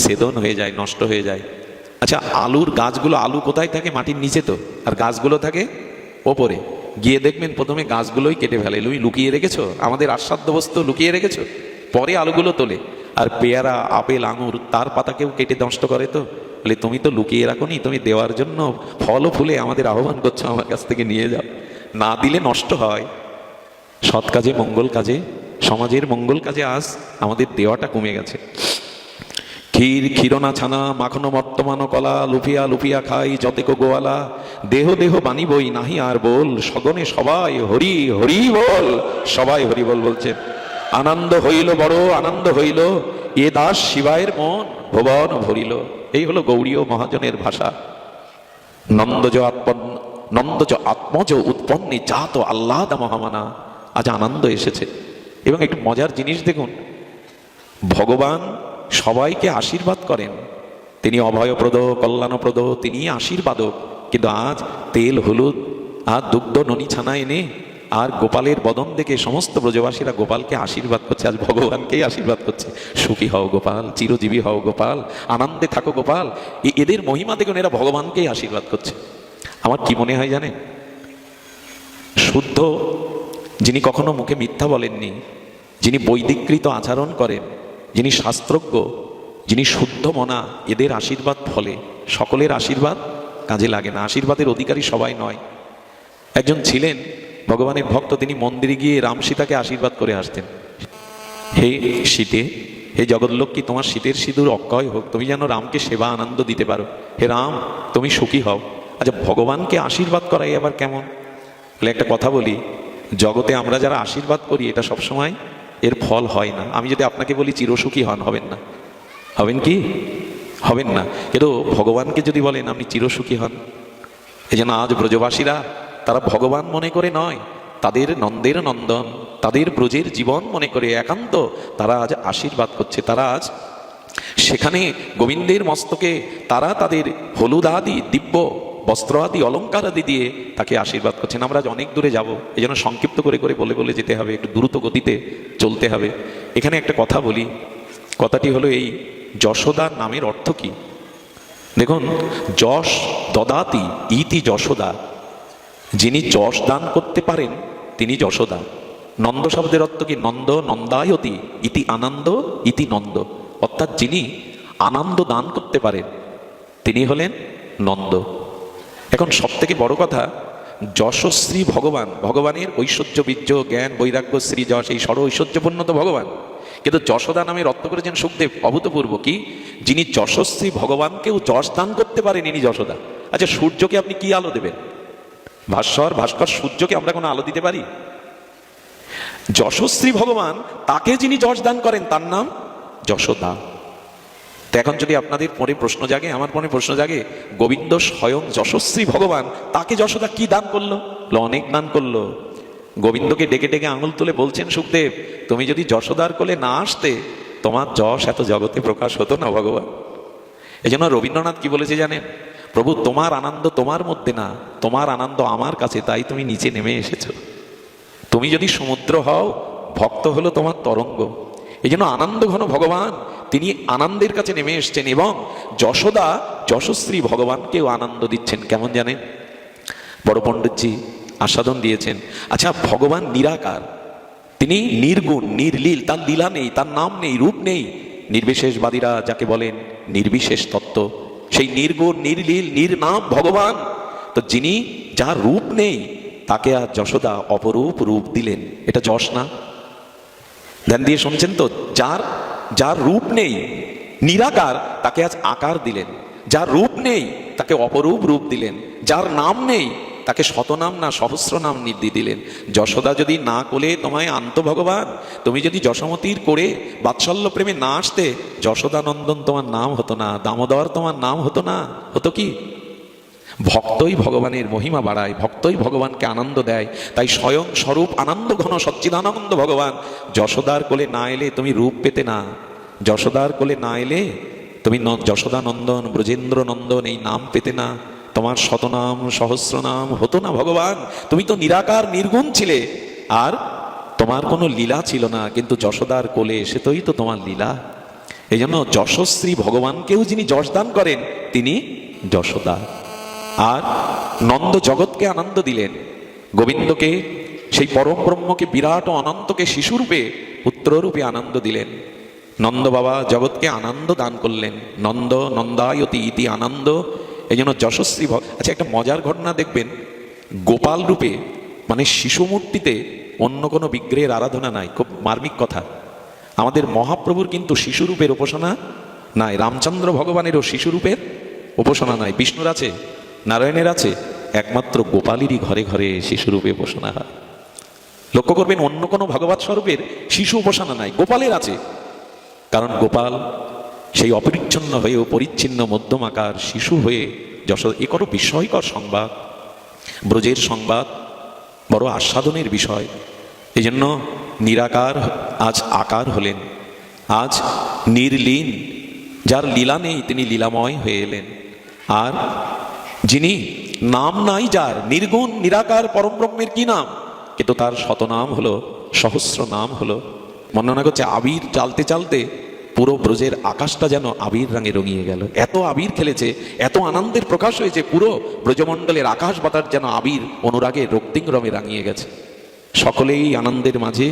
সেদন হয়ে যায়, নষ্ট হয়ে যায়। আচ্ছা, আলুর গাছগুলো, আলু কোথায় থাকে? মাটির নিচে তো, আর গাছগুলো থাকে ওপরে। গিয়ে দেখবেন প্রথমে গাছগুলোই কেটে ফেলে, লুকিয়ে রেখেছো, আমাদের আস্বাদ্য বস্তু লুকিয়ে রেখেছো, পরে আলুগুলো তোলে। আর পেয়ারা, আপেল, আঙুর, তার পাতাকেও কেটে নষ্ট করে তো, বলে তুমি তো লুকিয়ে রাখোনি, তুমি দেওয়ার জন্য ফল ও ফুলে আমাদের আহ্বান করছো, আমার কাছ থেকে নিয়ে যাও। না দিলে নষ্ট হয়। সৎ কাজে, মঙ্গল কাজে, সমাজের মঙ্গল কাজে আজ আমাদের দেওয়াটা কমে গেছে। ক্ষীর ক্ষীরনা ছানা মাখনো বর্তমান কলা, লুফিয়া লুফিয়া খাই যতেক গোয়ালা, দেহ দেহ বাণী বই নাহি আর বল, সগনে সবাই হরি হরি বল, সবাই হরি বল বলছে। আনন্দ হইল বড় আনন্দ হইল, এ দাস শিবায়ের মন ভুবন ভরিল। এই হলো গৌড়ীয় মহাজনের ভাষা। নন্দজ আত্মজ উৎপন্নে জাত আল্লাদা মহামানা। আজ আনন্দ এসেছে। এবং একটু মজার জিনিস দেখুন, ভগবান সবাইকে আশীর্বাদ করেন, তিনি অভয়প্রদ কল্যাণপ্রদ, তিনি আশীর্বাদক। কিন্তু আজ তেল হলুদ আর দুগ্ধ ননি ছানা এনে আর গোপালের বদন দেখে সমস্ত ব্রজবাসীরা গোপালকে আশীর্বাদ করছে, আজ ভগবানকেই আশীর্বাদ করছে। সুখী হও গোপাল, চিরজীবী হও গোপাল, আনন্দে থাকো গোপাল। এদের মহিমা দেখুন, এরা ভগবানকেই আশীর্বাদ করছে। আমার কি মনে হয় জানেন, শুদ্ধ যিনি কখনো মুখে মিথ্যা বলেননি, যিনি বৈদিকৃত আচরণ করেন, যিনি শাস্ত্রজ্ঞ, যিনি শুদ্ধ মনা, এদের আশীর্বাদ ফলে। সকলের আশীর্বাদ কাজে লাগে না, আশীর্বাদের অধিকারী সবাই নয়। একজন ছিলেন ভগবানের ভক্ত, তিনি মন্দিরে গিয়ে রাম সীতাকে আশীর্বাদ করে আসতেন। হে সীতে, হে জগৎলক্ষ্মী, তোমার শীতের সিঁদুর অক্ষয় হোক, তুমি যেন রামকে সেবা আনন্দ দিতে পারো। হে রাম, তুমি সুখী হও। আচ্ছা, ভগবানকে আশীর্বাদ করাই আবার কেমন? বলে একটা কথা বলি, জগতে আমরা যারা আশীর্বাদ করি এটা সবসময় এর ফল হয় না। আমি যদি আপনাকে বলি চিরসুখী হন, হবেন না? হবেন কি? হবেন না। কিন্তু ভগবানকে যদি বলেন আপনি চিরসুখী হন, এই জন্য আজ ব্রজবাসীরা তারা ভগবান মনে করে নয়, তাদের নন্দের নন্দন, তাদের ব্রজের জীবন মনে করে একান্ত তারা আজ আশীর্বাদ করছে। তারা আজ সেখানে গোবিন্দের মস্তকে তারা তাদের হলুদ আদি দিব্য বস্ত্র আদি অলঙ্কার আদি দিয়ে তাকে আশীর্বাদ করছেন। আমরা আজ অনেক দূরে যাব, এই জন্য সংক্ষিপ্ত করে করে বলে বলে যেতে হবে, একটু দ্রুত গতিতে চলতে হবে। এখানে একটা কথা বলি, কথাটি হলো এই, যশোদা নামের অর্থ কি? দেখুন, যশ দদাতি ইতি যশোদা, যিনি যশ দান করতে পারেন তিনি যশোদা। নন্দ শব্দের অর্থ কি? নন্দ নন্দায়তি ইতি আনন্দ ইতি নন্দ, অর্থাৎ যিনি আনন্দ দান করতে পারেন তিনি হলেন নন্দ। এখন সব থেকে বড় কথা, যশশ্রী ভগবান, ভগবানের ঐশ্বর্য বীর্য জ্ঞান বৈরাগ্য শ্রী যশ, এই ষড় ঐশ্বর্যপূর্ণ তো ভগবান। কিন্তু যশোদা নামের অর্থ করেছেন সুখদেব অভূতপূর্ব কি, যিনি যশস্বী ভগবানকেও যশ দান করতে পারেন ইনি যশোদা। আচ্ছা, সূর্যকে আপনি কি আলো দেবেন? ভাস্কর সূর্যকে আমরা কোনো আলো দিতে পারি? যশস্বী ভগবান, তাকে যিনি যশ দান করেন তার নাম যশোদা। তো এখন যদি আপনাদের পরে প্রশ্ন জাগে, আমার মনে প্রশ্ন জাগে, গোবিন্দ স্বয়ং যশস্বী ভগবান, তাকে যশোদা কি দান করলো? অনেক দান করলো। গোবিন্দকে ডেকে ডেকে আঙুল তুলে বলছেন সুখদেব, তুমি যদি যশোদার কোলে না আসতে তোমার যশ এত জগতে প্রকাশ হতো না ভগবান। এই জন্য রবীন্দ্রনাথ কি বলেছে জানেন, প্রভু তোমার আনন্দ তোমার মধ্যে না, তোমার আনন্দ আমার কাছে, তাই তুমি নিচে নেমে এসেছো। তুমি যদি সমুদ্র হও, ভক্ত হলো তোমার তরঙ্গ। এই জন্য আনন্দ ঘন ভগবান তিনি আনন্দের কাছে নেমে এসছেন, এবং যশোদা যশস্বী ভগবানকেও আনন্দ দিচ্ছেন। কেমন জানেন? বড় পণ্ডিতজি আস্বাদন দিয়েছেন। আচ্ছা, ভগবান নিরাকার, তিনি নির্গুণ নির্লীল, তার লীলা নেই, তার নাম নেই, রূপ নেই। নির্বিশেষবাদীরা যাকে বলেন নির্বিশেষ তত্ত্ব, সেই নির্গুণ নির্লীল নির্নাম ভগবান, তো যিনি যার রূপ নেই তাকে আর যশোদা অপরূপ রূপ দিলেন। এটা যশ না? ধ্যান দিয়ে শুনছেন তো? যার রূপ নেই, নিরাকার, তাকে আজ আকার দিলেন। যার রূপ নেই তাকে অপরূপ রূপ দিলেন। যার নাম নেই তাকে শতনাম না সহস্র নাম নির্দি দিলেন। যশোদা যদি না কোলে তোমায় আনত ভগবান, তুমি যদি যশোমতির করে বাৎসল্য প্রেমে না আসতে, যশোদানন্দন তোমার নাম হতো না, দামোদর তোমার নাম হতো না। হতো কি? ভক্তই ভগবানের মহিমা বাড়ায়, ভক্তই ভগবানকে আনন্দ দেয়। তাই স্বয়ং স্বরূপ আনন্দ ঘন সচ্চিদানন্দ ভগবান যশোদার কোলে না এলে তুমি রূপ পেতে না। যশোদার কোলে না এলে তুমি যশোদানন্দন ব্রজেন্দ্র নন্দন এই নাম পেতে না। তোমার শতনাম সহস্র নাম হতো না ভগবান। তুমি তো নিরাকার নির্গুণ ছিলে, আর তোমার কোনো লীলা ছিল না, কিন্তু যশোদার কোলে এসেতই তো তোমার লীলা। এই জন্য যশস্বী ভগবানকেও যিনি যশ দান করেন তিনি যশোদা। আর নন্দ জগৎকে আনন্দ দিলেন, গোবিন্দকে সেই পরম ব্রহ্মকে বিরাট ও অনন্তকে শিশুরূপে পুত্ররূপে আনন্দ দিলেন। নন্দ বাবা জগৎকে আনন্দ দান করলেন। নন্দ নন্দায়তি ইতি আনন্দ, এই জন্য যশস্বী আচ্ছা, একটা মজার ঘটনা দেখবেন, গোপাল রূপে মানে শিশু মূর্তিতে অন্য কোনো বিগ্রহের আরাধনা নাই। খুব মার্মিক কথা। আমাদের মহাপ্রভুর কিন্তু শিশুরূপের উপাসনা নাই, রামচন্দ্র ভগবানেরও শিশুরূপের উপাসনা নাই। বিষ্ণুর আছে, নারায়ণের আছে, একমাত্র গোপালেরই ঘরে ঘরে শিশুরূপে উপাসনা হয়। লক্ষ্য করবেন, অন্য কোনো ভগবৎ স্বরূপের শিশু উপাসনা নাই, গোপালের আছে। কারণ গোপাল সেই অপরিচ্ছন্ন হয়েও পরিচ্ছিন্ন মধ্যম আকার শিশু হয়ে যশোদা, এ করো বিস্ময়কর সংবাদ, ব্রজের সংবাদ, বড় আস্বাদনের বিষয়। এই জন্য নিরাকার আজ আকার হলেন, আজ নির্লীন, যার লীলা নেই তিনি লীলাময় হয়ে এলেন। আর যিনি নাম নাই, যার নির্গুণ নিরাকার পরম ব্রহ্মের কি নাম, কিন্তু তার শতনাম হলো, সহস্র নাম হলো। বর্ণনা করছে আবির চালতে চালতে পুরো ব্রজের আকাশটা যেন আবির রঙে রঙিয়ে গেল। এত আবির খেলেছে, এত আনন্দের প্রকাশ হয়েছে, পুরো ব্রজমণ্ডলের আকাশ বাতাস যেন আবির অনুরাগে রক্তিম রঙে রাঙিয়ে গেছে। সকলেই আনন্দের মাঝে।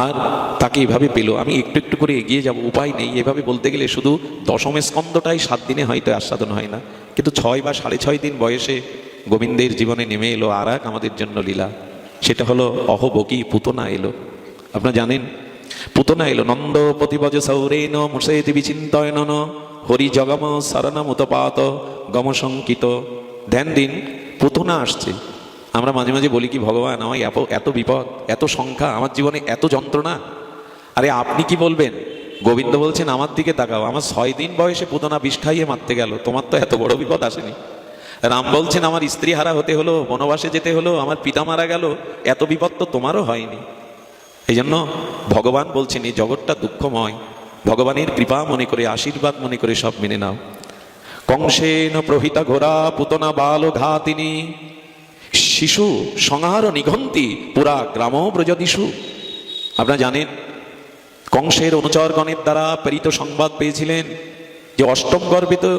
আর তাকে এভাবে পেল। আমি একটু একটু করে এগিয়ে যাব, উপায় নেই। এভাবে বলতে গেলে শুধু দশম স্কন্ধটাই 7 দিনে হয়তো আস্বাদন হয় না, কিন্তু 6 বা 6.5 দিন বয়সে গোবিন্দের জীবনে নেমে এলো আর এক আমাদের জন্য লীলা। সেটা হলো অহবকি পুতনা এলো। আপনারা জানেন পুতনা এলো। নন্দ প্রতিবজ সৌরেন মুসেতি বিচিন্তয়ন হরি জগম শরণমুতপাত গম শঙ্কিত। ধ্যান দিন, পুতনা আসছে। আমরা মাঝে মাঝে বলি কি, ভগবান আমার এত বিপদ, এত সংখ্যা, আমার জীবনে এত যন্ত্রণা। আরে আপনি কি বলবেন? গোবিন্দ বলছেন আমার দিকে তাকাও, আমার 6 দিন বয়সে পুতনা বিষ খাইয়ে মারতে গেল, তোমার তো এত বড় বিপদ আসেনি। রাম বলছেন আমার স্ত্রী হারা হতে হলো, বনবাসে যেতে হলো, আমার পিতা মারা গেল, এত বিপদ তো তোমারও হয়নি। এই জন্য ভগবান বলছেন এই জগৎটা দুঃখময়, ভগবানের কৃপা মনে করে, আশীর্বাদ মনে করে সব মেনে নাও। কংসেন প্রহিতা ঘোরা পুতনা বাল ঘাতিনী শিশু সংহার নিঘন্তি পুরা গ্রাম ব্রজদিশু। আপনারা জানেন কংসের অনুচরগণের দ্বারা প্রেরিত সংবাদ পেয়েছিলেন যে অষ্টম গর্ভে তো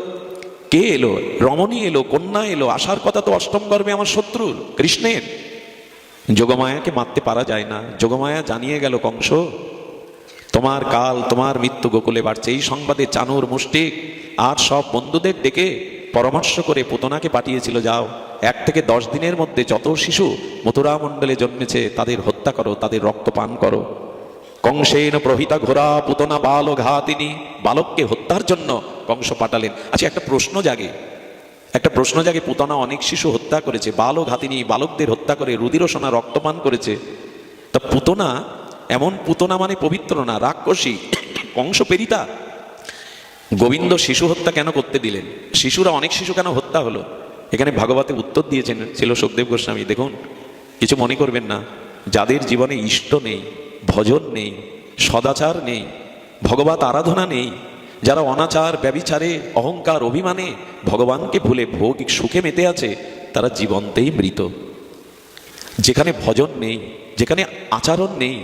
কে এলো, রমণী এলো, কন্যা এলো, আসার কথা তো অষ্টম গর্ভে আমার শত্রুর কৃষ্ণের। যোগমায়াকে মারতে পারা যায় না। যোগমায়া জানিয়ে গেল কংস তোমার কাল, তোমার মৃত্যু গোকুলে বাড়ছে। এই সংবাদে চানুর, মুষ্টিক আর সব বন্ধুদের ডেকে পরামর্শ করে পুতনাকে পাঠিয়েছিল, যাও 1 থেকে 10 দিনের মধ্যে যত শিশু মথুরা মণ্ডলে জন্মেছে তাদের হত্যা করো, তাদের রক্ত পান করো। কংসেন প্রহিতা ঘোরা পুতনা বাল ঘাতিনী, বালককে হত্যার জন্য কংস পাঠালেন। আচ্ছা, একটা প্রশ্ন জাগে, পুতনা অনেক শিশু হত্যা করেছে, বাল ঘাতিনী বালকদের হত্যা করে রুধিরসোনা রক্তপান করেছে। তা পুতনা, এমন পুতনা মানে পবিত্র না, রাক্ষসী, কংস পেরিতা। গোবিন্দ শিশু হত্যা কেন করতে দিলেন? শিশুরা, অনেক শিশু কেন হত্যা হলো? এখানে ভাগবতে উত্তর দিয়েছেন ছিল সুখদেব গোস্বামী। দেখুন, কিছু মনে করবেন না, যাদের জীবনে ইষ্ট নেই, ভজন নেই, সদাচার নেই, ভগবত আরাধনা নেই, যারা অনাচার, ব্যভিচারে, অহংকার, অভিমানে ভগবানকে ভুলে ভৌতিক সুখে মেতে আছে, তারা জীবন্তেই মৃত। যেখানে ভজন নেই, যেখানে আচরণ নেই,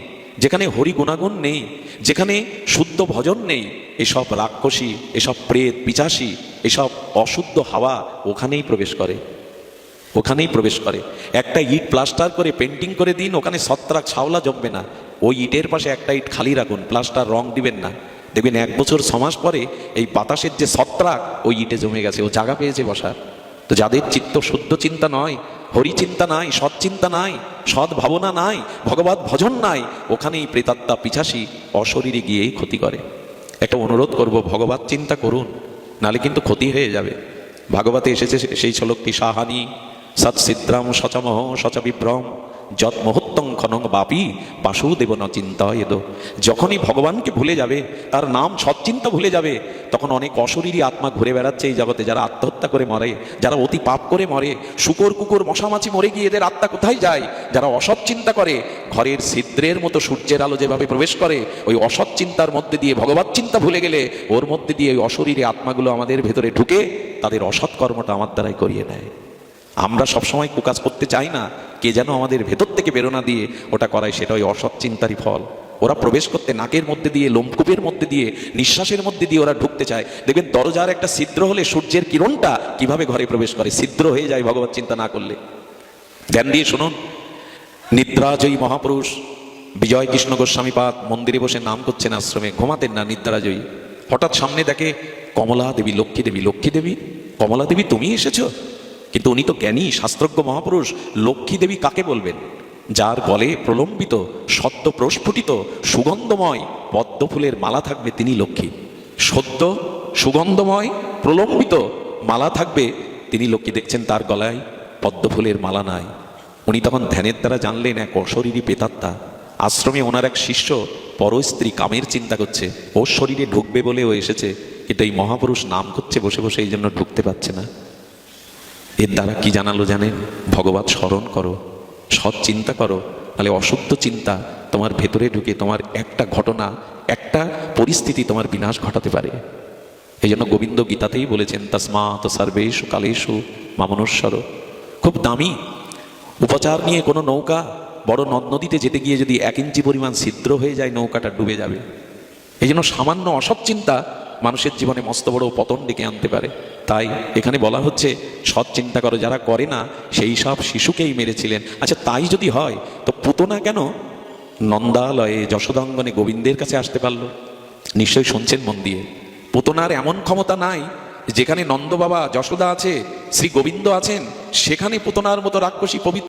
যেখানে হরি গুণাগুণ নেই, যেখানে শুদ্ধ ভজন নেই, এসব রাক্ষসী, এসব প্রেত পিচাসী, এসব অশুদ্ধ হাওয়া ওখানেই প্রবেশ করে, ওখানেই প্রবেশ করে। একটা ইট প্লাস্টার করে পেন্টিং করে দিন, ওখানে ছত্রাক ছাওলা জমবে না। ওই ইটের পাশে একটা ইট খালি রাখুন, প্লাস্টার রং দিবেন না, দেখবেন 1 বছর 6 মাস পরে এই বাতাসের যে ছত্রাক ওই ইটে জমে গেছে, ও জায়গা পেয়েছে বসার। তো যাদের চিত্ত শুদ্ধ চিন্তা নয়, হরি চিন্তা নাই, সৎ চিন্তা নাই, সৎ ভাবনা নাই, ভগবত ভজন নাই, ওখানেই প্রেতাত্মা পিছাসী অশরীরে গিয়েই ক্ষতি করে। একটা অনুরোধ করব, ভগবত চিন্তা করুন, নালে কিন্তু ক্ষতি হয়ে যাবে। ভাগবতে এসেছে সেই শ্লোকটি, সাহানি সৎ সিদ্রাম সচমহ সচ বিভ্রম যত মহত্তং খনং বাপি বাসুদেব ন চিন্তায়েদ। যখনই ভগবানকে ভুলে যাবে, তার নাম সৎচিন্তা ভুলে যাবে, তখন অনেক অশরীরী আত্মা ঘুরে বেড়াচ্ছে এই জগতে, যারা আত্মহত্যা করে মরে, যারা অতি পাপ করে মরে, শুকর কুকুর মশামাছি মরে গিয়ে এদের আত্মা কোথায় যায়? যারা অসৎ চিন্তা করে, ঘরের ছিদ্রের মতো সূর্যের আলো যেভাবে প্রবেশ করে, ওই অসৎ চিন্তার মধ্যে দিয়ে ভগবত চিন্তা ভুলে গেলে ওর মধ্যে দিয়ে ওই অশরীরী আত্মাগুলো আমাদের ভেতরে ঢুকে তাদের অসৎ কর্মটা আমার দ্বারাই করিয়ে নেয়। আমরা সবসময় কুকাজ করতে চাই না, কে যেন আমাদের ভেতর থেকে প্রেরণা দিয়ে ওটা করায়, সেটা ওই অসৎ চিন্তারই ফল। ওরা প্রবেশ করতে নাকের মধ্যে দিয়ে, লোমকূপের মধ্যে দিয়ে, নিঃশ্বাসের মধ্যে দিয়ে ওরা ঢুকতে চায়। দেখবেন দরজার একটা ছিদ্র হলে সূর্যের কিরণটা কিভাবে ঘরে প্রবেশ করে, ছিদ্র হয়ে যায় ভগবত চিন্তা না করলে। ধ্যান দিয়ে শুনুন, নিদ্রাজয়ী মহাপুরুষ বিজয় কৃষ্ণ গোস্বামী পাদ মন্দিরে বসে নাম করছেন, আশ্রমে ঘুমাতেন না, নিদ্রাজয়ী। হঠাৎ সামনে দেখে কমলা দেবী, লক্ষ্মী দেবী। লক্ষ্মী দেবী, কমলা দেবী তুমি এসেছো? কিন্তু উনি তো জ্ঞানী শাস্ত্রজ্ঞ মহাপুরুষ। লক্ষ্মী দেবী কাকে বলবেন? যার গলে প্রলম্বিত সদ্য প্রস্ফুটিত সুগন্ধময় পদ্ম ফুলের মালা থাকবে তিনি লক্ষ্মী। সদ্য সুগন্ধময় প্রলম্বিত মালা থাকবে তিনি লক্ষ্মী। দেখছেন তার গলায় পদ্ম ফুলের মালা নাই। উনি তখন ধ্যানের দ্বারা জানলেন এক অশরীরী প্রেতাত্মা। আশ্রমে ওনার এক শিষ্য পরস্ত্রী কামের চিন্তা করছে, ওর শরীরে ঢুকবে বলে ও এসেছে, কিন্তু এই মহাপুরুষ নাম করছে বসে বসে, এই জন্য ঢুকতে পারছে না। এর দ্বারা কি জানালো জানেন? ভগবত স্মরণ করো, সৎ চিন্তা করো, তাহলে অশুদ্ধ চিন্তা তোমার ভেতরে ঢুকে তোমার একটা ঘটনা, একটা পরিস্থিতি তোমার বিনাশ ঘটাতে পারে। এই জন্য গোবিন্দ গীতাতেই বলেছেন, তস্মাৎ সর্বেষু কালেষু মামনুষ্যর। খুব দামি উপচার নিয়ে কোনো নৌকা বড় নদ নদীতে যেতে গিয়ে যদি 1 ইঞ্চি পরিমাণ ছিদ্র হয়ে যায়, নৌকাটা ডুবে যাবে। এই জন্য সামান্য অসৎ চিন্তা মানুষের জীবনে মস্ত বড় পতন ডেকে আনতে পারে। তাই এখানে বলা হচ্ছে সৎ চিন্তা করো। যারা করে না সেই সব শিশুকেই মেরেছিলেন। আচ্ছা, তাই যদি হয় তো পুতনা কেন নন্দালয়ে যশোদাঙ্গনে গোবিন্দের কাছে আসতে পারলো? নিশ্চয়ই শুনছেন মন দিয়ে। পুতনার এমন ক্ষমতা নাই, যেখানে নন্দ বাবা যশোদা আছে, শ্রী গোবিন্দ আছেন, সেখানে পুতনার মতো রাক্ষসী পবিত্র